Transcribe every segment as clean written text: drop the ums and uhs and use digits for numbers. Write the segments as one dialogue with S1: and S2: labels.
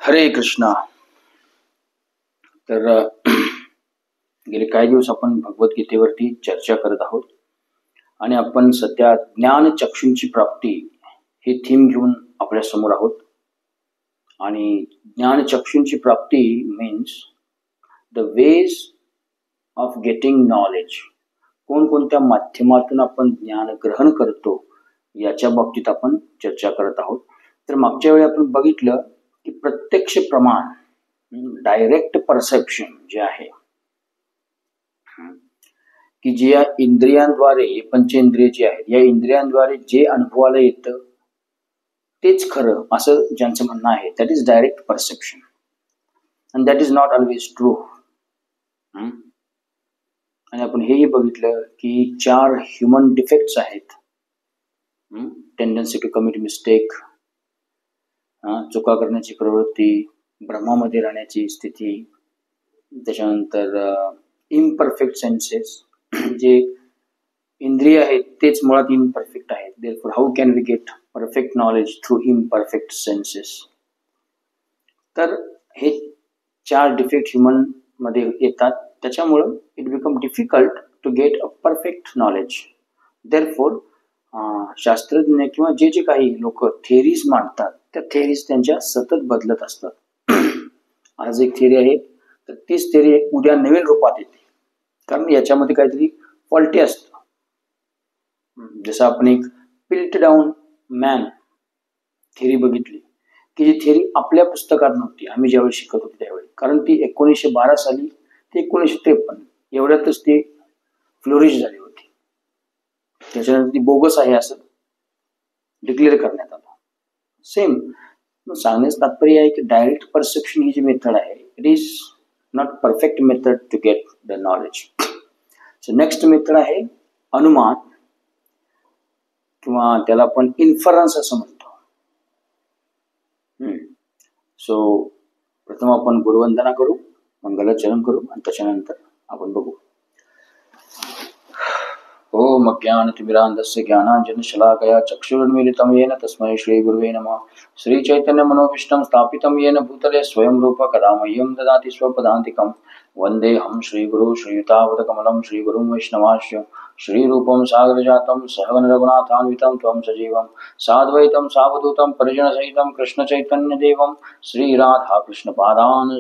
S1: हरे कृष्णा. तर गेले काही दिवस आपण भगवद्गीतेवरती चर्चा करत आहोत आणि आपण सध्या ज्ञान चक्षुंची प्राप्ती हे थीम घेऊन आपल्या समोर आहोत. आणि ज्ञान चक्षुंची प्राप्ती means the ways of getting knowledge. कोणकोणत्या माध्यमातून आपण ज्ञान ग्रहण करतो याच्या बाबतीत आपण चर्चा करत आहोत. तर मागच्या वेळी आपण बघितलं की प्रत्यक्ष प्रमाण, डायरेक्ट परसेप्शन जे आहे की जे या इंद्रियांद्वारे, पंचेंद्रिय जे आहेत, या इंद्रियांद्वारे जे अनुभवाला येतं तेच खरं असं ज्यांचं म्हणणं आहे, that is direct perception. And that is not always true. आणि आपण हेही बघितलं की 4 ह्युमन डिफेक्ट्स आहेत. टेंडन्सी टू कमिट मिस्टेक, चुका करण्याची प्रवृत्ती, भ्रमामध्ये राहण्याची स्थिती, त्याच्यानंतर इम्परफेक्ट सेन्सेस. जे इंद्रिय आहेत तेच मुळात इम्परफेक्ट आहेत. Therefore how can we get perfect knowledge through imperfect senses. तर हे 4 डिफेक्ट ह्युमन मध्ये येतात. त्याच्यामुळं it become difficult to get a perfect knowledge. Therefore शास्त्रज्ञ किंवा जे काही लोक थेरीज मांडतात त्या थेरीज त्यांच्या सतत बदलत असतात. आज एक थेरी आहे तर तीच थेरी उद्या नवीन रूपात येते, कारण याच्यामध्ये काहीतरी फॉल्टी असतं. जसं आपण एक पिल्ट डाऊन मॅन थेरी बघितली की जी थेरी आपल्या पुस्तकात नव्हती, आम्ही ज्यावेळी शिकत होतो त्यावेळी, कारण ती 1912 साली ते 1953 एवढ्यातच ती फ्लोरिश झाली होती. त्याच्यानंतर ती बोगस आहे असं डिक्लेअर करण्यात आलं. सेम सांगण्याचं तात्पर्य आहे की डायरेक्ट परसेप्शन ही जी मेथड आहे, it is not perfect method to get the knowledge. So next method आहे अनुमान, किंवा त्याला आपण इन्फरन्स असं म्हणतो. सो प्रथम आपण गुरुवंदना करू, मंगलाचरण करू आणि त्याच्यानंतर आपण बघू. ओम अज्ञानतिमिरान्धस्य ज्ञानाञ्जनशलाकया चक्षुरुन्मीलितं येन तस्मै श्रीगुरुवे नमः. श्रीचैतन्यमनोभीष्टं स्थापितं येन भूतले स्वयं रूप कदा मह्यं ददाति स्वपदान्तिकं. वन्देऽहं श्रीगुरुं श्रीयुतापदकमलं श्रीगुरुं वैष्णवांश्च श्रीरूपं सागरजातं सहगण रघुनाथान्वितं त्वं सजीवं साद्वैतं सावधूतं परिजनसहितं कृष्णचैतन्यदेवं श्रीराधाकृष्णपादान्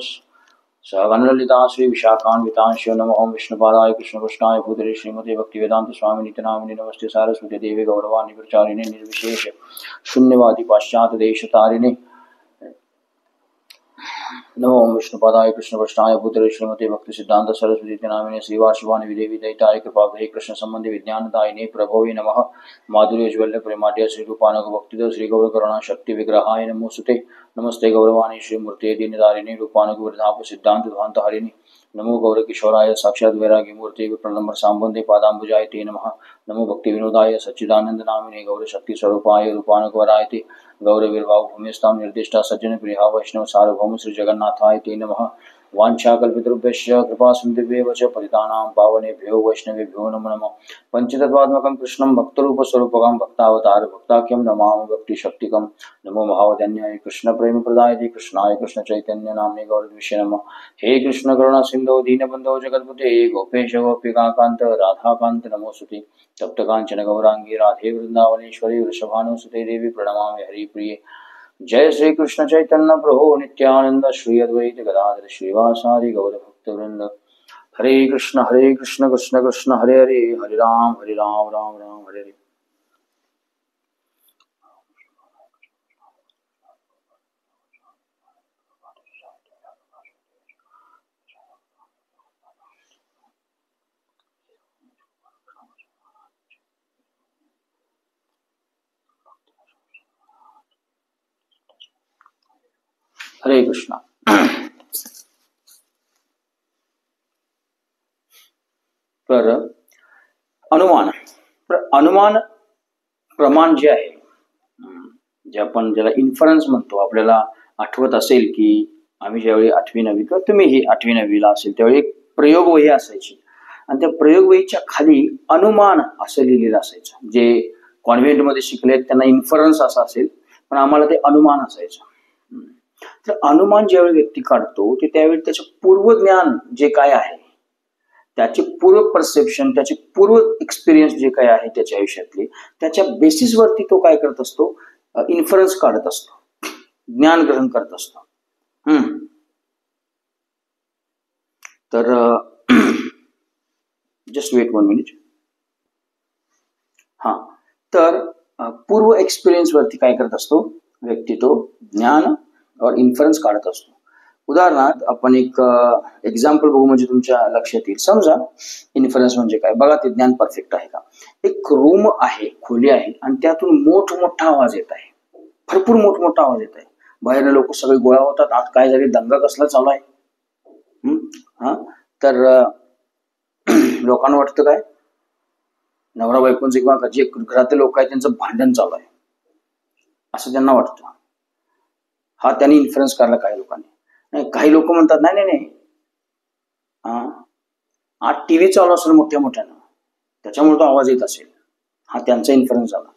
S1: सहगण ललिता श्री विशाखान्वितांश्च. नमो विष्णुपादाय कृष्णकृष्णाय भूतले श्रीमते भक्तिवेदांत स्वामी नित्यनामिने नमस्ते सारस्वती देवी गौरवाणी प्रचारिणे निर्विशेष शून्यवादी पाश्चात्य देश तारिणे. नमो विष्णुपादाय कृष्णकृष्णाय भूतले श्रीमते भक्ति सिद्धांत सरस्वती नामिने श्रीवार्षिवाणी विदेवी दैताय कृपाभे कृष्ण संबंधी विज्ञानदायिने प्रभवे नमः. माधुर्यज्वल्य प्रेमाढ्य श्रीरूपानग भक्तिद श्री गौर करुणा शक्ति विग्रहाय नमोस्तुते. नमस्ते गौरवाणी श्रीमूर्ते दीनदारिणे रूपानुग वृद्धाप सिद्धांत ध्वांत हरिणे. नमो गौर किशोराय साक्षात वैरागी मूर्ते प्रलंबर सांबंदे पादांबुजाय ते नमः. नमो भक्ति विनोदाय सच्चिदानंद नामिने गौर शक्ति स्वरूपाय रूपानुग वराय ते. गौरवीर्भाव भूमिस्तां निर्दिष्टा सज्जन प्रिया वैष्णव सार्वभौम श्री जगन्नाथाय ते नमः. वाञ्छाकल्पितरुभ्यश्च कृपा सिन्धुभ्येव च पतितानां पावनेभ्यो वैष्णवेभ्यो नमो नमः. पंचतत्त्वात्मकं कृष्णं भक्तरूपस्वरूपकं भक्तावतार भक्ताख्यं नमामि भक्तिशक्तिकं. नमो महावदन्याय कृष्णप्रेमप्रदायते कृष्णाय कृष्णचैतन्य नाम्ने गौरद्विषे नमः. हे कृष्ण करुणा सिन्धो दीनबन्धो जगत्पते गोपेश गोपिकान्त राधाकान्त नमोस्तुते. तप्तकाञ्चन गौरांगी राधे वृंदावनेश्वरी वृषभानुसुते देवी प्रणमामि हरिप्रिये. जय श्री कृष्ण चैतन्य प्रभु नित्यानंद श्री अद्वैत गदाधर श्रीवासादि गौर भक्तवृंद. हरे कृष्ण कृष्ण कृष्ण हरे हरे, हरे राम राम राम हरे हरे. हरे कृष्णा. तर अनुमान प्रमाण जे आहे, जे आपण ज्याला इन्फरन्स म्हणतो, आपल्याला आठवत असेल की आम्ही ज्यावेळी 8वी 9वी किंवा तुम्हीही 8वी 9वीला असेल त्यावेळी एक प्रयोग वही असायची आणि त्या प्रयोग वहीच्या खाली अनुमान असं लिहिलेलं असायचं. जे कॉन्व्हेंटमध्ये शिकले त्यांना इन्फरन्स असं असेल, पण आम्हाला ते अनुमान असायचं. तर अनुमान ज्यावेळी व्यक्ती काढतो ते त्यावेळी त्याचे पूर्वज्ञान जे काय आहे, त्याचे पूर्व परसेप्शन, त्याचे पूर्व एक्सपिरियन्स जे काय आहे त्याच्या आयुष्यातले, त्याच्या बेसिसवरती तो काय करत असतो, इन्फरन्स काढत असतो, ज्ञान ग्रहण करत असतो. तर जस्ट वेट 1 मिनिट. हा, तर पूर्व एक्सपिरियन्स वरती काय करत असतो व्यक्ती, तो ज्ञान और इन्फरन्स काढत असतो. उदाहरणार्थ आपण एक एक्झाम्पल बघू म्हणजे तुमच्या लक्षात येईल. समजा इन्फरन्स म्हणजे काय बघा, ते ज्ञान परफेक्ट आहे का. एक रूम आहे, खोली आहे आणि त्यातून मोठमोठा आवाज येत आहे, भरपूर मोठमोठा आवाज येत आहे. बाहेर लोक सगळे गोळा होतात, आत काय झाले, दंगा कसला चालू आहे. तर लोकांना वाटतं काय, नवरा बायकोंचे किंवा जे घरातले लोक आहेत त्यांचं भांडण चालू आहे असं त्यांना वाटतं. हा त्यांनी इन्फ्लुएन्स काढला काही लोकांनी. नाही, काही लोक म्हणतात नाही नाही नाही, आज टीव्ही चालू असेल मोठ्या मोठ्यानं त्याच्यामुळे तो आवाज येत असेल, हा त्यांचा इन्फ्लुएन्स झाला.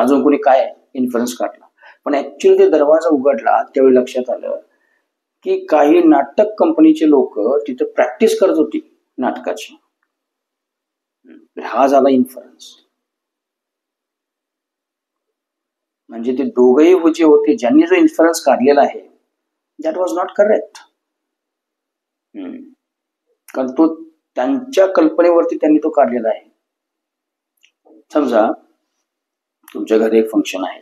S1: अजून कोणी काय इन्फ्लुएन्स काढला. पण ऍक्च्युअली ते दरवाजा उघडला त्यावेळी लक्षात आलं की काही नाटक कंपनीचे लोक तिथे प्रॅक्टिस करत होती नाटकाची. हा झाला इन्फ्लुएन्स. म्हणजे ते दोघेही जे होते ज्यांनी जो इन्फ्लुएन्स काढलेला आहे दॅट वॉज नॉट करेक्ट. कारण तो त्यांच्या कल्पनेवरती त्यांनी तो काढलेला आहे. समजा तुमच्या घरी एक फंक्शन आहे,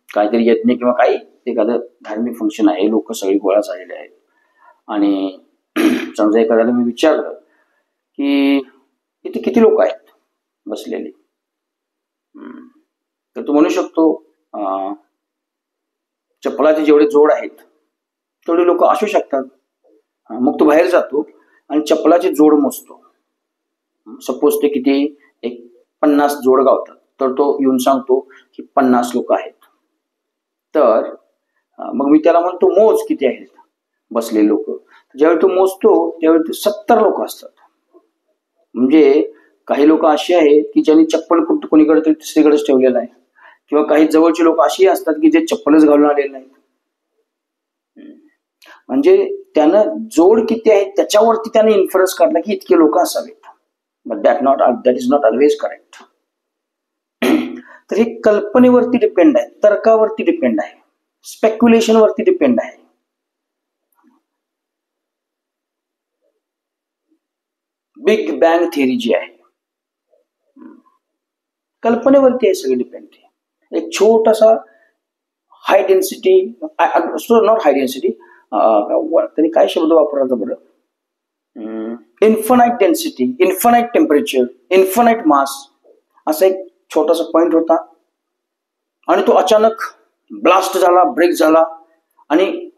S1: काहीतरी यज्ञ किंवा काही एखादं धार्मिक फंक्शन आहे, लोक सगळे गोळा झालेले आहेत आणि समजा एखाद्याला मी विचारलं की इथे किती लोक आहेत बसलेले, तर तू म्हणू शकतो चप्पलाचे जेवढे जोड आहेत तेवढे लोक असू शकतात. मग तो बाहेर जातो आणि चप्पलाचे जोड मोजतो. सपोज ते किती, एक 50 जोड गावतात, तर तो येऊन सांगतो की 50 लोक आहेत. तर मग मी त्याला म्हणतो मोज किती आहेत बसलेले लोक. ज्यावेळी तो मोजतो त्यावेळी ते 70 लोक असतात. म्हणजे काही लोक अशी आहेत की ज्यांनी चप्पल कोणीकडे तरी तिसरीकडेच ठेवलेलं आहे, किंवा काही जवळची लोक अशी असतात की जे चप्पलच घालून आलेले नाहीत. म्हणजे त्यानं जोड किती आहेत त्याच्यावरती त्याने इन्फ्लुएन्स काढला की इतके लोक असावेत. But that is not always correct. तर हे कल्पनेवरती डिपेंड आहे, तर्कावरती डिपेंड आहे, स्पेक्युलेशन वरती डिपेंड आहे. बिग बँग थिअरी जी आहे कल्पनेवरती आहे, सगळे डिपेंड आहे. एक छोटासा high density, not high density, त्यांनी काय शब्द वापरला बरं, infinite density, infinite temperature, infinite mass, असा एक छोटासा पॉइंट होता आणि तो अचानक ब्लास्ट झाला, ब्रेक झाला आणि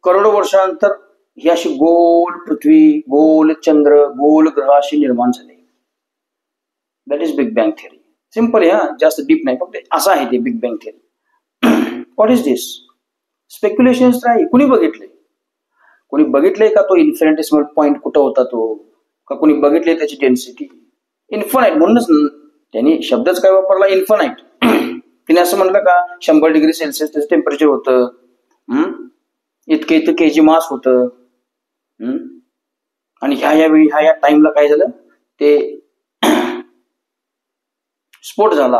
S1: करोडो वर्षानंतर ही अशी गोल पृथ्वी, गोल चंद्र, गोल ग्रह अशी निर्माण झाले. That is big bang theory. Simple आहे, जास्त डीप नाही, फक्त असं आहे ते big bang theory. What is this? Speculation नाही. कुणी बघितले, कोणी बघितलंय का तो इन्फिनिटेसिमल पॉइंट कुठं होता तो, का कोणी बघितले त्याची डेन्सिटी इन्फानाइट. म्हणूनच त्यांनी शब्दच काय वापरला, इन्फानाइट. तिने असं म्हणलं का 100 डिग्री सेल्सिअस त्याचं टेम्परेचर होतं, इतके केजी मास होतं, आणि ह्या वेळी ह्या टाइमला काय झालं, ते स्फोट झाला.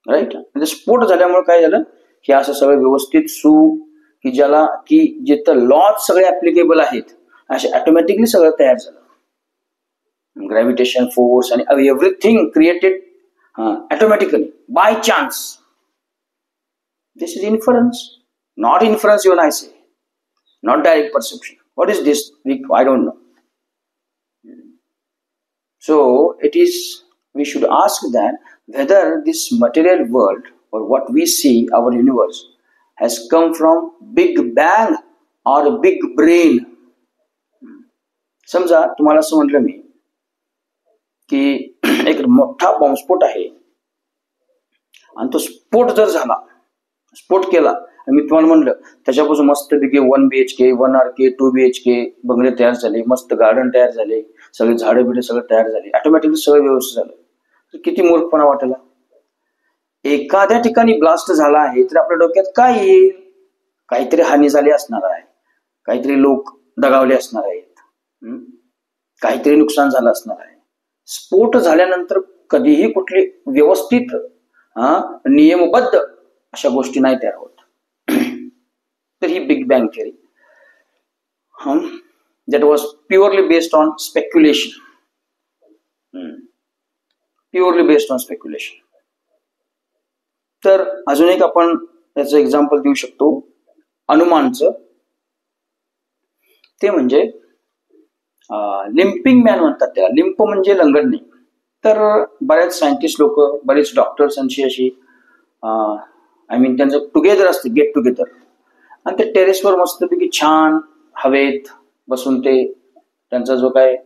S1: राईट. म्हणजे स्फोट झाल्यामुळे काय झालं, हे असं सगळं व्यवस्थित की ज्याला की जिथं लॉज सगळे ऍप्लिकेबल आहेत असे ऑटोमॅटिकली सगळं तयार झालं. ग्रॅव्हिटेशन फोर्स आणि everything created automatically by chance. This is inference, not inference even I say, not direct perception. What is this? I don't know. So it is, we should ask that whether this material world or what we see, our universe, has come from big bang or big brain. समजा तुम्हाला असं म्हटलं मी की एक मोठा बॉम्बस्फोट आहे आणि तो स्फोट जर झाला, स्फोट केला आणि मी तुम्हाला म्हणलं त्याच्यापासून मस्त पैकी 1 BHK 1 RK 2 BHK बंगले तयार झाले, मस्त गार्डन तयार झाले, सगळे झाडं बिडे सगळं तयार झाले, ऑटोमॅटिकली सगळं व्यवस्थित झालं, तर किती मूर्खपणा वाटेला. एखाद्या ठिकाणी ब्लास्ट झाला आहे तर आपल्या डोक्यात काय येईल? काहीतरी हानी झाली असणार आहे, काहीतरी लोक दगावले असणार आहेत, काहीतरी नुकसान झालं असणार आहे. स्फोट झाल्यानंतर कधीही कुठली व्यवस्थित नियमबद्ध अशा गोष्टी नाही तयार होत. तर ही big bang theory that was purely based on speculation. Purely based on speculation. तर अजून एक आपण त्याचं एक्झाम्पल देऊ शकतो अनुमानचं. ते म्हणजे लिम्पिंग मॅन म्हणतात त्याला. लिंप म्हणजे लंगडणे. तर बऱ्याच सायंटिस्ट लोक, बरेच डॉक्टर्सांची अशी त्यांचं टुगेदर असते, गेट टुगेदर, आणि ते टेरेसवर मस्तपैकी छान हवेत बसून ते त्यांचा जो काय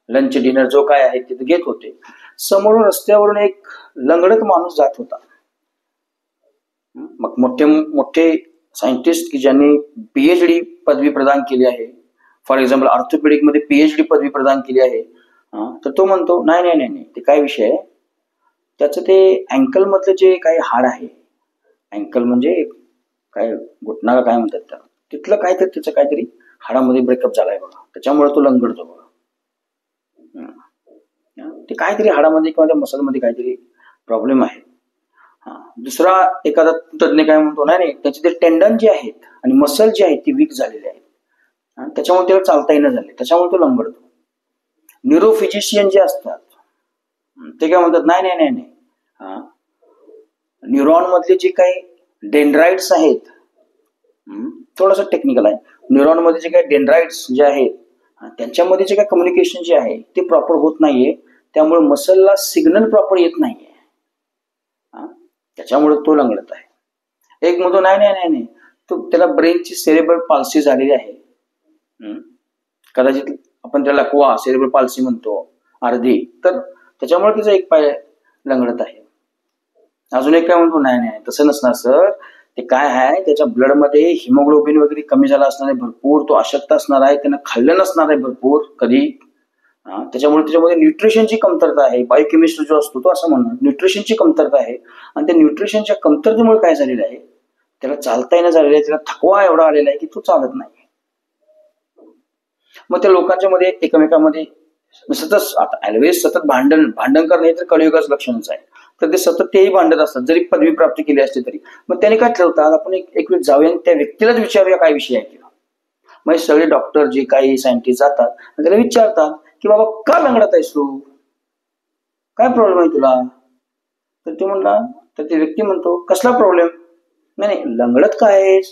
S1: लंच डिनर जो काय आहे ते घेत होते. समोरून रस्त्यावरून एक लंगडत माणूस जात होता. मग मोठे मोठे सायंटिस्ट की ज्यांनी पीएचडी पदवी प्रदान केली आहे, फॉर एक्झाम्पल ऑर्थोपेडिक मध्ये पीएचडी पदवी प्रदान केली आहे, तर तो म्हणतो नाही नाही नाही नाही, ते काय विषय आहे, त्याचं ते अँकल मधलं जे काही हाड आहे, अँकल म्हणजे काय घुटणा का काय म्हणतात त्याला, तिथलं काहीतरी त्याचं काहीतरी हाडामध्ये ब्रेकअप झालाय बघा, त्याच्यामुळे तो लंगडतो बघा. ते काहीतरी हाडामध्ये किंवा त्या मसलमध्ये काहीतरी प्रॉब्लेम आहे. दुसरा एखादा तज्ञ काय म्हणतो नाही नाही, त्याचे ते टेंडन जे आहेत आणि मसल जे आहेत ती वीक झालेले आहेत, त्याच्यामुळे त्याला चालता येणं झाले, त्याच्यामुळे तो लंगडतो. न्यूरोफिजिशियन जे असतात ते काय म्हणतात नाही नाही नाही नाही, न्यूरॉन मधले जे काही डेंड्राइट्स आहेत, थोडंसं टेक्निकल आहे, न्यूरॉन मध्ये जे काही डेंड्राइट्स जे आहेत त्यांच्यामध्ये जे काही कम्युनिकेशन जे आहे ते प्रॉपर होत नाहीये, त्यामुळे मसलला सिग्नल प्रॉपर येत नाहीये, त्याच्यामुळे तो लंगडत आहे. एक म्हणतो नाही नाही नाही नाही, तो त्याला ब्रेनची सेरेब्रल पाल्सी झालेली आहे, कदाचित आपण त्याला क्वा सेरेब्रल पाल्सी म्हणतो अर्धी, तर त्याच्यामुळे तिचा एक पाय लंगडत आहे. अजून एक काय म्हणतो नाही नाही तसं नसणार सर, ते काय आहे त्याच्या ब्लड मध्ये हिमोग्लोबिन वगैरे कमी झाला असणार आहे भरपूर, तो अशक्त असणार आहे, त्यानं खाल्लं नसणार आहे भरपूर कधी, त्याच्यामुळे त्याच्यामध्ये न्यूट्रिशनची कमतरता आहे. बायोकेमिस्ट्री जो असतो तो असं म्हणणार न्यूट्रिशनची कमतरता आहे, आणि त्या न्यूट्रिशनच्या कमतरतेमुळे काय झालेलं आहे, त्याला चालता येणं झालेलं आहे, त्याला थकवा एवढा आलेला आहे की तो चालत नाही. मग त्या लोकांच्या मध्ये एकमेकांमध्ये सतत आता ऑलवेज सतत भांडण करणे तर कलियुगाचं लक्षणच आहे. तर ते सतत तेही भांडत असतात जरी पदवी प्राप्त केली असली तरी. मग त्याने काय ठरवतात, आपण एक वेळ जाऊया आणि त्या व्यक्तीलाच विचारूया काय विषय आहे किंवा. मग सगळे डॉक्टर जे काही सायंटिस्ट जातात त्याला विचारतात की बाबा का लंगडत आहेस तू, काय प्रॉब्लेम आहे तुला. तर ते म्हणला, तर ते व्यक्ती म्हणतो कसला प्रॉब्लेम, नाही नाही लंगडत काय आहेस.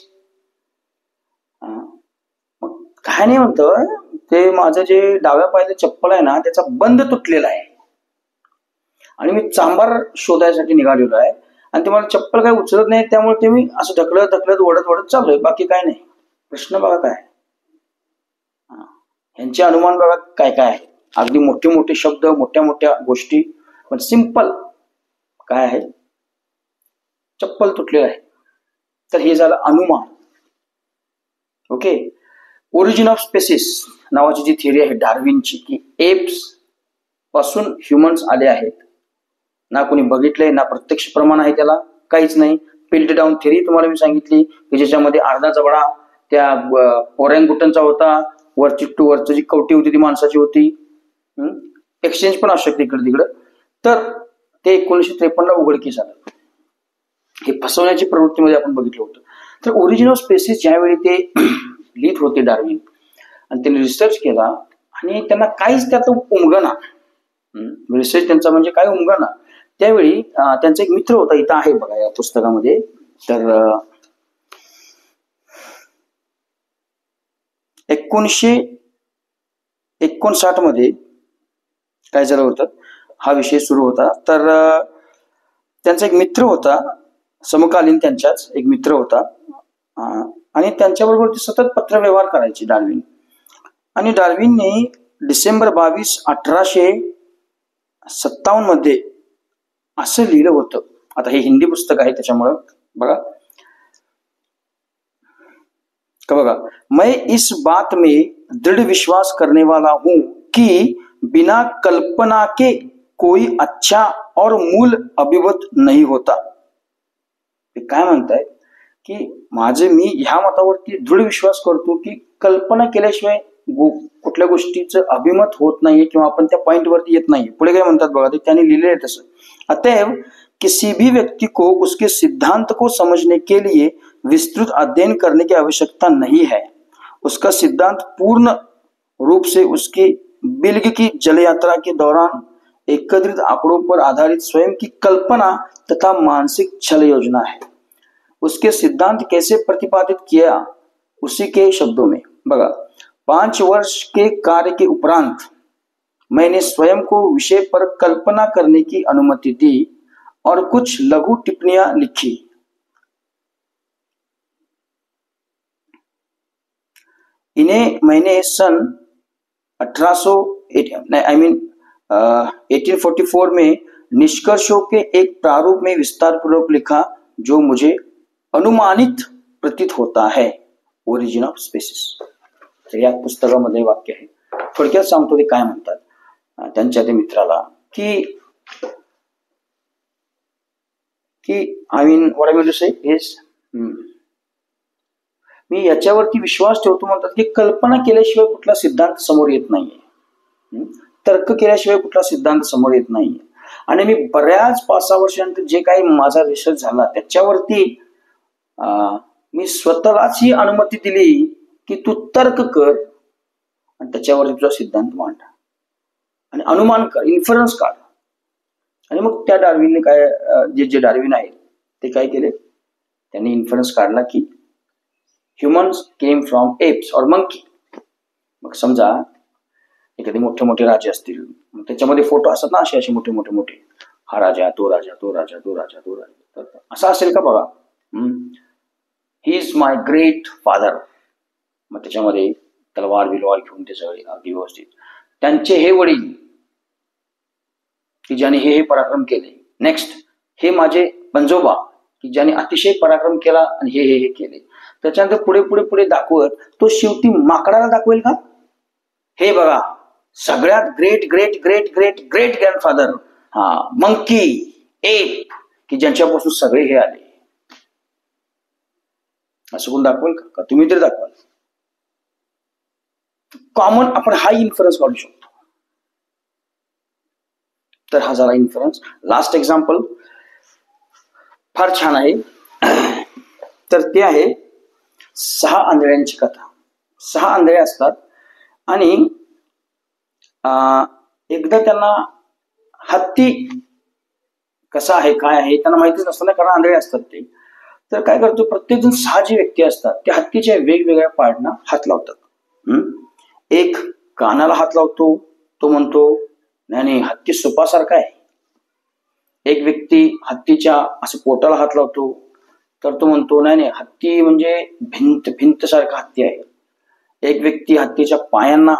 S1: मग काय नाही म्हणतं, ते माझं जे डाव्या पायाचं चप्पल आहे ना त्याचा बंद तुटलेला आहे आणि मी चांबार शोधायसाठी निघालेलो आहे, आणि ते मला चप्पल काय उचलत नाही, त्यामुळे ते मी असं ढकलत वडत चाललोय, बाकी काय नाही. प्रश्न बघा काय, यांचे अनुमान बघा काय काय आहे. अगदी मोठे मोठे शब्द, मोठ्या मोठ्या गोष्टी, पण सिंपल काय आहे, चप्पल तुटलेलं आहे. तर हे झालं अनुमान. ओके. ओरिजिन ऑफ स्पेसिस नावाची जी थिअरी आहे डार्विनची, की एप्स पासून ह्युमन्स आले आहेत. ना कोणी बघितलंय, ना प्रत्यक्ष प्रमाण आहे त्याला, काहीच नाही. पिल्ट डाऊन थिअरी तुम्हाला मी सांगितली की ज्याच्यामध्ये अर्धा जबडा त्या ओरँगुटनचा होता, वरची जी कवटी होती ती माणसाची होती, एक्सचेंज पण असू शकते इकडे तिकडं. तर ते 1953 ला उघडकीस आलं. हे फसवण्याची प्रवृत्तीमध्ये आपण बघितलं होतं. तर ओरिजिन ऑफ स्पेसिस ज्यावेळी ते लिहित होते डार्विन, आणि त्यांनी रिसर्च केला आणि त्यांना काहीच त्यात उमगना, रिसर्च त्यांचा म्हणजे काय उमगना, त्यावेळी त्यांचा एक मित्र होता, इथं आहे बघा या पुस्तकामध्ये. तर 1959 मध्ये काय झालं होतं, हा विषय सुरू होता. तर त्यांचा एक मित्र होता, समकालीन त्यांच्याच एक मित्र होता, आणि त्यांच्याबरोबर ते सतत पत्रव्यवहार करायचे डार्विन. आणि डार्विनने डिसेंबर 22, 1857 मध्ये असं लिहिलं होतं. आता हे हिंदी पुस्तक आहे त्याच्यामुळं बघा का, बघा, मैं इस बात में दृढ़ विश्वास करने वाला हूं कि बिना कल्पना के कोई अच्छा और मूल अभिमत नहीं होता. काय म्हणतायत की मी ह्या मतावरती दृढ विश्वास करतो की कल्पना केल्याशिवाय कुठल्या गोष्टीचं अभिमत होत नाहीये किंवा आपण त्या पॉइंट वरती येत नाहीये. पुढे काय म्हणतात बघा, ते त्यांनी लिहिलेलं आहे तसं. अतएव किसी भी व्यक्ति को उसके सिद्धांत को समझने के लिए विस्तृत अध्ययन करने की आवश्यकता नहीं है. उसका सिद्धांत पूर्ण रूप से उसकी बिल्ग की जल यात्रा के दौरान एकत्रित आंकड़ों पर आधारित स्वयं की कल्पना तथा मानसिक छल योजना है. उसके सिद्धांत कैसे प्रतिपादित किया उसी के शब्दों में बघा. 5 वर्ष के कार्य के उपरांत मैंने स्वयं को विषय पर कल्पना करने की अनुमति दी और कुछ लघु टिप्पणियां लिखी. इन्हें मैंने सन 1844 में निष्कर्षों के एक प्रारूप में विस्तार पूर्वक लिखा जो मुझे अनुमानित प्रतीत होता है. Origin of species. तर या पुस्तकामध्ये वाक्य आहे. थोडक्यात सांगतो ते काय म्हणतात त्यांच्या ते मित्राला की I mean what I mean to say is मी याच्यावरती विश्वास ठेवतो म्हणतात की कल्पना केल्याशिवाय कुठला सिद्धांत समोर येत नाहीये. तर्क केल्याशिवाय कुठला सिद्धांत समोर येत नाहीये. आणि मी बऱ्याच 5-6 वर्षांनंतर जे काही माझा रिसर्च झाला त्याच्यावरती मी स्वतःलाच ही अनुमती दिली की तू तर्क कर आणि त्याच्यावरती तुझा सिद्धांत मांड आणि अनुमान कर, इन्फरन्स काढ. आणि मग त्या डार्विनने काय जे डार्विन आहेत ते काय केले, त्यांनी इन्फरन्स काढला की ह्युमन्स केम फ्रॉम एप्स और मंकी. मग समजा एखादे मोठे मोठे राजे असतील, त्याच्यामध्ये फोटो असतात ना असे मोठे मोठे मोठे, हा राजा, तो राजा, तो राजा, तो राजा, तो राजा, असं असेल का बघा. He is my great father. मग त्याच्यामध्ये तलवार बिलवार घेऊन ते सगळे अगदी व्यवस्थित. त्यांचे हे वडील की ज्याने हे पराक्रम केले. नेक्स्ट हे माझे पंजोबा की ज्याने अतिशय पराक्रम केला आणि हे केले. त्याच्यानंतर पुढे पुढे पुढे दाखवत तो शेवटी माकडाला दाखवेल का. हे बघा सगळ्यात great great great great great grandfather monkey app की ज्यांच्यापासून सगळे हे आले. असं कोण दाखवेल का तुम्ही तरी दाखवाल. कॉमन आपण हा इन्फरन्स काढू शकतो. तर हा झाला इन्फरन्स. लास्ट एक्झाम्पल फार छान आहे. तर ते आहे 6 आंधळ्यांची कथा. 6 आंधळे असतात आणि एकदा त्यांना हत्ती कसा आहे काय आहे त्यांना माहितीच नसतं ना, कारण आंधळे असतात ते. तर काय करतो, प्रत्येक जण 6 जी व्यक्ती असतात त्या हत्तीच्या वेगवेगळ्या पार्टना हात लावतात. एक कानाला हात लावतो, तो म्हणतो नाही हत्ती सुपासारखा आहे. एक व्यक्ती हत्तीच्या असं पोटाला हात लावतो तर तो म्हणतो नाही हत्ती म्हणजे भिंत सारखा हत्ती आहे. एक व्यक्ती हत्तीच्या पायांना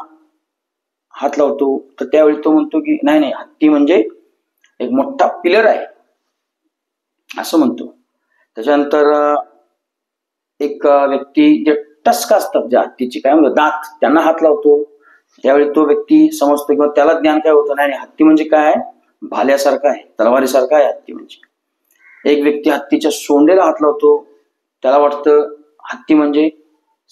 S1: हात लावतो तर त्यावेळी तो म्हणतो की नाही हत्ती म्हणजे एक मोठा पिलर आहे असं म्हणतो. त्याच्यानंतर एक व्यक्ती जे टस्क असतात ज्या हत्तीची काय म्हणतो दात त्यांना हात लावतो. त्यावेळी तो व्यक्ती समजतो किंवा त्याला ज्ञान काय होतं नाही हत्ती म्हणजे काय आहे, भाल्यासारखा आहे, तलवारीसारखा आहे हत्ती म्हणजे. एक व्यक्ती हत्तीच्या सोंडेला हात लावतो, त्याला वाटतं हत्ती म्हणजे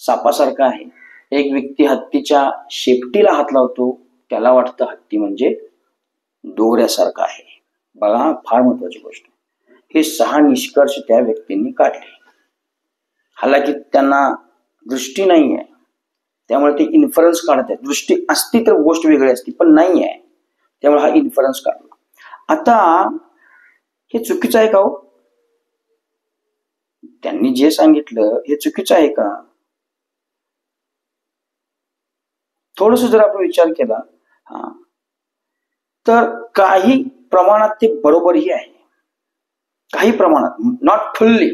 S1: सापासारखा आहे. एक व्यक्ती हत्तीच्या शेपटीला हात लावतो, त्याला वाटतं हत्ती म्हणजे दोऱ्यासारखा आहे. बघा फार महत्वाची गोष्ट. हे 6 निष्कर्ष त्या व्यक्तींनी काढले. हालाकी त्यांना दृष्टी नाही आहे त्यामुळे ते इन्फरन्स काढत आहेत. दृष्टी असती तर गोष्ट वेगळी असती पण नाही आहे त्यामुळे हा इन्फरन्स काढला. आता हे चुकीचं आहे का हो. त्यांनी जे सांगितलं हे चुकीचं आहे का. थोडस जर आपण विचार केला तर काही प्रमाणात ते बरोबरही आहे, काही प्रमाणात, नॉट फुल्ली.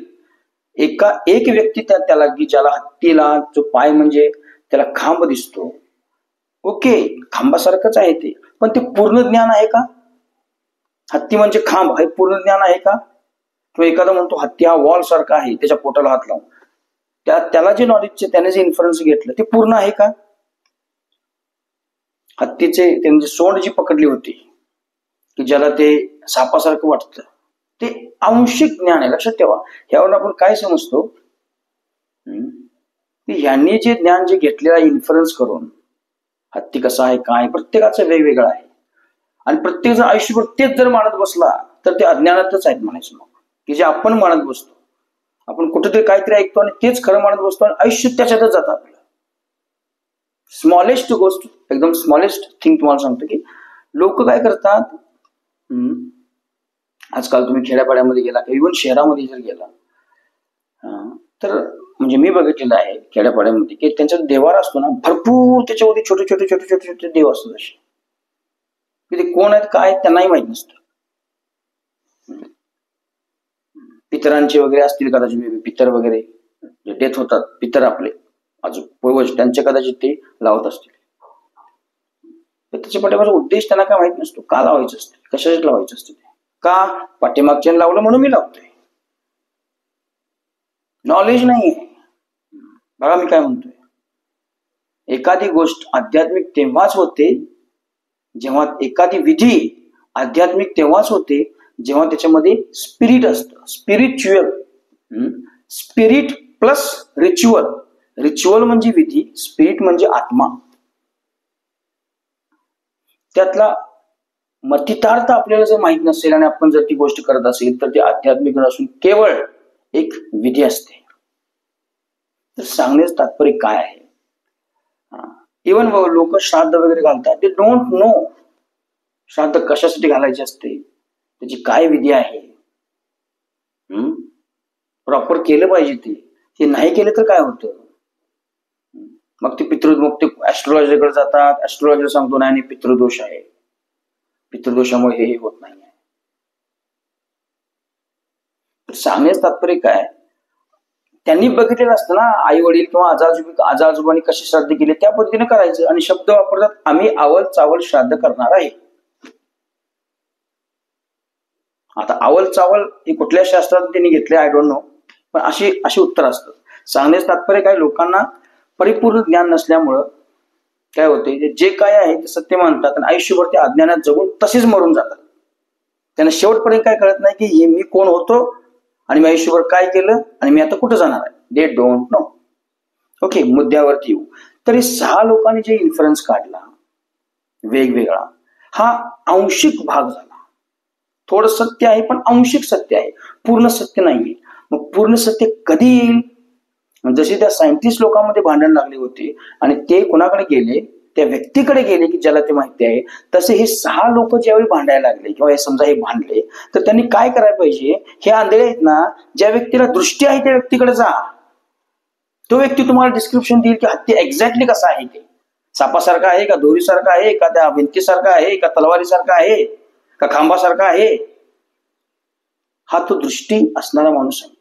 S1: एक व्यक्ती त्याला की ज्याला हत्तीला जो पाय म्हणजे त्याला खांब दिसतो, ओके खांबासारखंच आहे ते, पण ते पूर्ण ज्ञान आहे का. हत्ती म्हणजे खांब हे पूर्ण ज्ञान आहे का. किंवा एखादा म्हणतो हत्ती हा वॉल सारखा आहे त्याच्या पोटाला हात लावून, त्याला जे नॉलेजचे त्याने जे इन्फरन्स घेतलं ते पूर्ण आहे का. हत्तीचे त्यांची सोंड जी पकडली होती की ज्याला ते सापासारखं वाटतं ते आंशिक ज्ञान आहे. लक्षात ठेवा, ह्यावर आपण काय समजतो की ह्यांनी जे ज्ञान जे घेतलेलं आहे इन्फरन्स करून, हत्ती कसा आहे काय, प्रत्येकाचं वेगवेगळं आहे आणि प्रत्येक जर आयुष्यभर तेच जर मानत बसला तर ते अज्ञानातच आहेत म्हणायचं. मग की जे आपण मानत बसतो, आपण कुठेतरी काहीतरी ऐकतो आणि तेच खरं मानत बसतो आणि आयुष्य त्याच्यातच जातं आपलं. स्मॉलेस्ट गोष्ट, एकदम स्मॉलेस्ट थिंग तुम्हाला सांगतो की लोक काय करतात, आजकाल तुम्ही खेड्यापाड्यामध्ये गेला किंवा इव्हन शहरामध्ये जर गेला तर म्हणजे मी बघितलेलं आहे खेड्यापाड्यामध्ये की त्यांचा देवारा असतो ना, भरपूर त्याच्यामध्ये छोटे छोटे छोटे छोटे छोटे देव असतात असे की ते कोण आहेत काय त्यांनाही माहित नसतं. पितरांचे वगैरे असतील कदाचित, पितर वगैरे डेथ होतात, पितर आपले अजून पूर्वज त्यांचे कदाचित ते लावत असतील. त्याच्या पाठीमागचा उद्देश त्यांना काय माहित नसतो, का लावायचं असते, कशासाठी लावायचं असतं, ते का पाठीमागच्या लावलं म्हणून मी लावतोय. नॉलेज नाही आहे. बघा मी काय म्हणतोय, एखादी गोष्ट आध्यात्मिक तेव्हाच होते जेव्हा, एखादी विधी आध्यात्मिक तेव्हाच होते जेव्हा त्याच्यामध्ये स्पिरिट असतं. Spiritual, spirit plus ritual. Ritual म्हणजे विधी, स्पिरिट म्हणजे आत्मा. त्यातला मतितार्थ आपल्याला जर माहित नसेल आणि आपण जर ती गोष्ट करत असेल तर ती आध्यात्मिक नसून केवळ एक विधी असते. तर सांगण्याचं तात्पर्य काय आहे, इव्हन लोक श्राद्ध वगैरे घालतात, ते डोंट नो श्राद्ध कशासाठी घालायचे असते, त्याची काय विधी आहे. प्रॉपर केलं पाहिजे. ते नाही केलं तर काय होतं, मग ते मग ते ऍस्ट्रोलॉजरकडे जातात, ऍस्ट्रोलॉजर सांगतो नाही पितृदोष आहे, पितृदोषामुळे हे होत नाही. सांगण्याचं तात्पर्य काय, त्यांनी बघितलेलं असतं ना, आई वडील किंवा आजोबांनी कसे श्राद्ध केले त्या पद्धतीने करायचं. आणि शब्द वापरतात, आम्ही आवल चावल श्राद्ध करणार आहे. आता आवल चावल हे कुठल्या शास्त्रात त्यांनी घेतले आय डोंट नो, पण अशी उत्तर असतं. सांगण्याचं तात्पर्य काय, लोकांना परिपूर्ण ज्ञान नसल्यामुळं काय होते, जे काय आहे ते सत्य मानतात आणि आयुष्यभर ते अज्ञानात जगून तसेच मरून जातात. त्यांना शेवटपर्यंत काय कळत नाही की हे मी कोण होतो आणि मी आयुष्यभर काय केलं आणि मी आता कुठं जाणार आहे. They don't know. ओके, मुद्द्यावरती येऊ. तरी 6 लोकांनी जे इन्फरन्स काढला वेगवेगळा, हा आंशिक भाग झाला. थोडं सत्य आहे पण आंशिक सत्य आहे, पूर्ण सत्य नाहीये. मग पूर्ण सत्य कधी येईल, जसे त्या सायंटिस्ट लोकांमध्ये भांडण लागले होते आणि ते कोणाकडे गेले, त्या व्यक्तीकडे गेले की ज्याला ते माहिती आहे, तसे हे 6 लोक ज्यावेळी भांडायला लागले किंवा हे समजा हे भांडले, तर त्यांनी काय करायला पाहिजे, हे आंधळे आहेत ना, ज्या व्यक्तीला दृष्टी आहे त्या व्यक्तीकडे जा. तो व्यक्ती तुम्हाला डिस्क्रिप्शन देईल की हत्ती एक्झॅक्टली कसा आहे, ते सापासारखा आहे का, दोरीसारखा आहे का, त्या भिंतीसारखा आहे का, तलवारीसारखा आहे का, खांबासारखा आहे. हा तो दृष्टी असणारा माणूस आहे.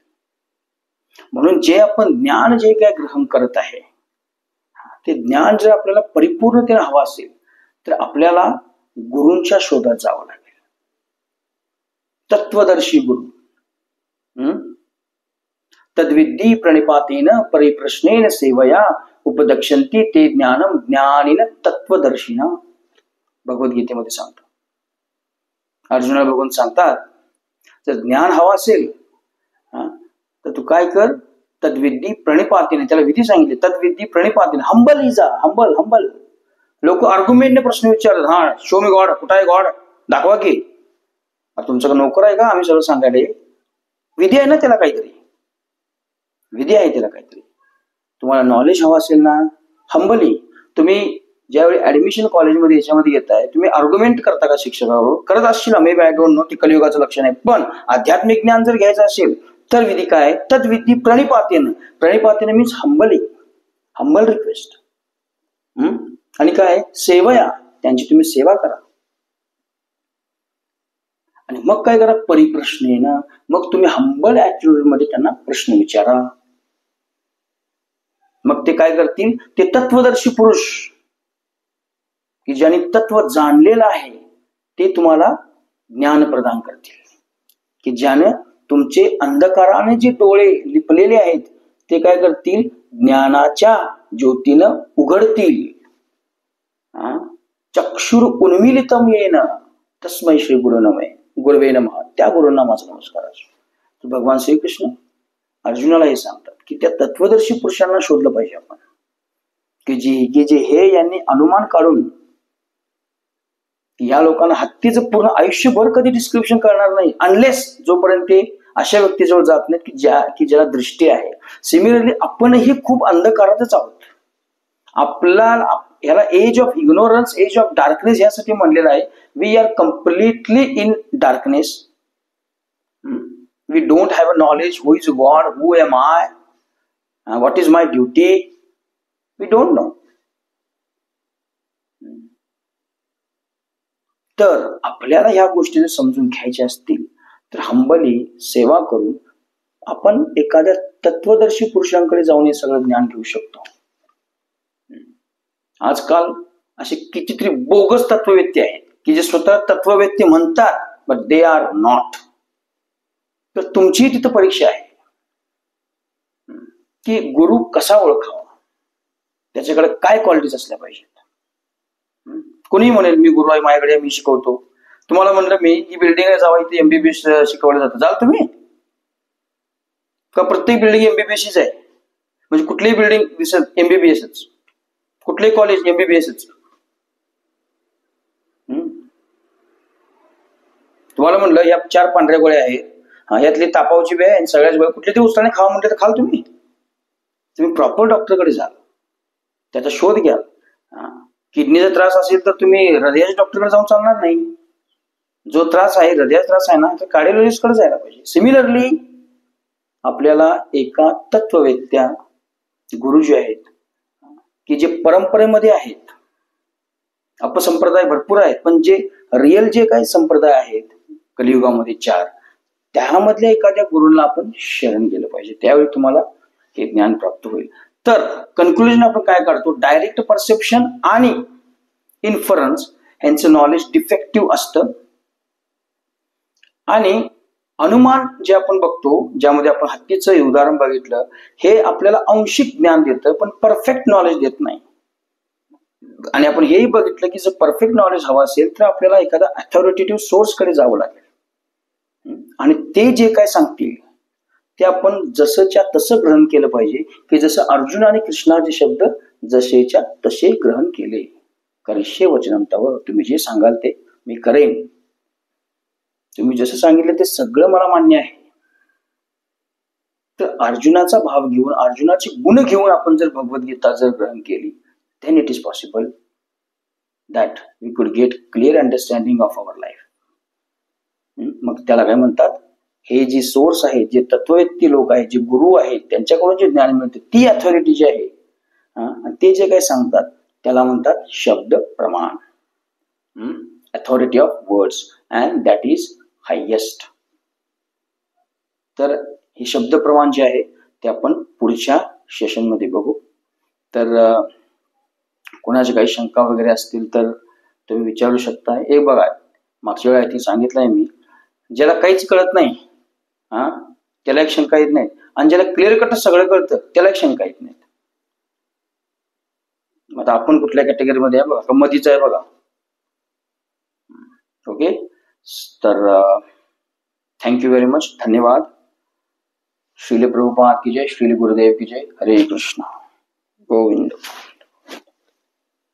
S1: म्हणून जे आपण ज्ञान जे काय ग्रहण करत आहे, ते ज्ञान जर आपल्याला परिपूर्णतेने हवं असेल तर आपल्याला गुरूंच्या शोधात जावं लागेल. तत्वदर्शी गुरु. तद्विद्धी प्रणिपातेन परिप्रश्नेन सेवया उपदक्षन्ति ते ज्ञानम ज्ञानिन तत्वदर्शिना. भगवद्गीतेमध्ये सांगतो, अर्जुनाला बघून सांगतात, जर ज्ञान हवं असेल तर तू काय कर, तद्विद्धी प्रणिपातीने, त्याला विधी सांगितले, तद्विद्धी प्रणिपातीने, हंबल इजा, हंबल हंबल. लोक आर्ग्युमेंटने प्रश्न विचारतात, हा शो मी गॉड, कुठं आहे गॉड, दाखवा की. तुमचं नोकर आहे का आम्ही सगळं सांगायला, विधी आहे ना त्याला काहीतरी, विधी आहे त्याला काहीतरी. तुम्हाला नॉलेज हवं असेल ना, हंबली. तुम्ही ज्यावेळी ऍडमिशन कॉलेजमध्ये याच्यामध्ये येताय, तुम्ही आर्ग्युमेंट करता का शिक्षकाबरोबर, करत असशील, maybe I don't know, ते कलियुगाचं लक्षण आहे. पण आध्यात्मिक ज्ञान जर घ्यायचं असेल तर विधी काय, तद्विद्धी प्रणिपातेन. प्रणिपातेन मीन्स हंबली, हंबल रिक्वेस्ट. आणि काय, सेवया, त्यांची तुम्ही सेवा करा. आणि मग काय करा, परिप्रश्नेन, मग तुम्ही हंबल ऍटिट्यूड मध्ये त्यांना प्रश्न विचारा. मग ते काय करतील, ते तत्वदर्शी पुरुष की ज्यांनी तत्व जाणलेलं आहे ते तुम्हाला ज्ञान प्रदान करतील. की ज्याने तुमचे अंधकाराने जे डोळे लिपलेले आहेत ते काय करतील, ज्ञानाच्या ज्योतीनं उघडतील. चक्षुर उन्मिलितम येन तस्मै श्री गुरु नमः. गुरवे नमः, त्या गुरूंना माझा नमस्कार असो. तर भगवान श्रीकृष्ण अर्जुनाला हे सांगतात की त्या तत्वदर्शी पुरुषांना शोधलं पाहिजे आपण, की जे हे यांनी अनुमान काढून या लोकांना हत्तीचं पूर्ण आयुष्यभर कधी डिस्क्रिप्शन करणार नाही, अनलेस जोपर्यंत ते अशा व्यक्तीजवळ जात नाहीत की ज्याला दृष्टी आहे. सिमिलरली आपणही खूप अंधकारातच आहोत. आपल्याला याला age of ignorance, age of darkness यासाठी म्हणलेलं आहे. We are completely in darkness. We don't have a knowledge who is God, who am I, what is my duty, we don't know. तर आपल्याला ह्या गोष्टी जर समजून घ्यायच्या असतील तर हंबली सेवा करून आपण एखाद्या तत्वदर्शी पुरुषांकडे जाऊन हे सगळं ज्ञान घेऊ शकतो. आजकाल असे कितीतरी बोगस तत्ववेत्ते आहेत की जे स्वतः तत्ववेत्ते म्हणतात बट दे आर नॉट. तर तुमची तिथं परीक्षा आहे की गुरु कसा ओळखावा, त्याच्याकडे काय क्वालिटीज असल्या पाहिजेत. कोणी म्हणेल मी गुरु आहे, माझ्याकडे मी शिकवतो. तुम्हाला म्हणलं मी ही बिल्डिंग आहे, जावा इथे एमबीबीएस शिकवलं जातं, जाल तुम्ही का? प्रत्येक बिल्डिंग एमबीबीएस आहे म्हणजे कुठलीही बिल्डिंग दिसत एमबीबीएसच, कुठलेही कॉलेज एमबीबीएसच. तुम्हाला म्हणलं या 4 पांढऱ्या गोळ्या आहेत, यातली तापावची वेळ आणि सगळ्याच गोळ्या कुठल्या तरी उचलाने खावा म्हटलं तर खाल तुम्ही. तुम्ही प्रॉपर डॉक्टरकडे जाल, त्याचा शोध घ्याल. किडनीचा त्रास असेल तर तुम्ही हृदयाच्या डॉक्टरकडे जाऊन चालणार नाही. जो त्रास आहे हृदयाचा त्रास आहे ना, तर कार्डिओलॉजिस्ट कडे जायला पाहिजे. सिमिलरली आपल्याला एका तत्ववेत्या गुरु जे आहेत की जे परंपरेमध्ये आहेत, अपसंप्रदाय भरपूर आहेत, पण जे रिअल जे काही संप्रदाय आहेत कलियुगामध्ये 4, त्यामधल्या एखाद्या गुरुला आपण शरण गेलं पाहिजे. त्यावेळी तुम्हाला हे ज्ञान प्राप्त होईल. तर कन्क्लुजन आपण काय काढतो, डायरेक्ट परसेप्शन आणि इन्फरन्स यांचं नॉलेज डिफेक्टिव्ह असतं. आणि अनुमान जे आपण बघतो, ज्यामध्ये आपण हत्तीचं उदाहरण बघितलं, हे आपल्याला आंशिक ज्ञान देतं पण परफेक्ट नॉलेज देत नाही. आणि आपण हेही बघितलं की जर परफेक्ट नॉलेज हवं असेल तर आपल्याला एखादा अथॉरिटेटिव्ह सोर्स कडे जावं लागेल आणि ते जे काय सांगतील ते आपण जसंच्या तसं ग्रहण केलं पाहिजे. की जसं अर्जुन आणि कृष्णाचे शब्द जसेच्या तसे ग्रहण केले. करिष्ये वचनं तव, तुम्ही जे सांगाल ते मी करेन. तुम्ही जसं सांगितलं ते सगळं मला मान्य आहे. तर अर्जुनाचा भाव घेऊन, अर्जुनाचे गुण घेऊन आपण जर भगवद्गीता जर ग्रहण केली, then it is possible that we could get clear understanding of our life. मग त्याला काय म्हणतात, हे जे सोर्स आहे, जे तत्ववेत्ती लोक आहेत, जे गुरु आहेत, त्यांच्याकडून जे ज्ञान मिळते ती अथॉरिटी जी आहे, ते जे काही सांगतात त्याला म्हणतात शब्द प्रमाण, authority of words, and that is highest. तर हे शब्द प्रमाण जे आहे ते आपण पुढच्या सेशन मध्ये बघू. तर कोणाच्या काही शंका वगैरे असतील तर तुम्ही विचारू शकता. एक बघा, मागच्या वेळा आय सांगितलंय मी, ज्याला काहीच कळत नाही त्याला एक शंका येत नाही, आणि ज्याला क्लिअर कट सगळं कळतं त्याला एक शंका येत नाही. आता आपण कुठल्या कॅटेगरीमध्ये आहे बघा, मधीच आहे बघा. ओके, तर थँक्यू व्हेरी मच, धन्यवाद. श्रील प्रभुपाद की जय, श्रील गुरुदेव की जय. हरे कृष्ण, गोविंद.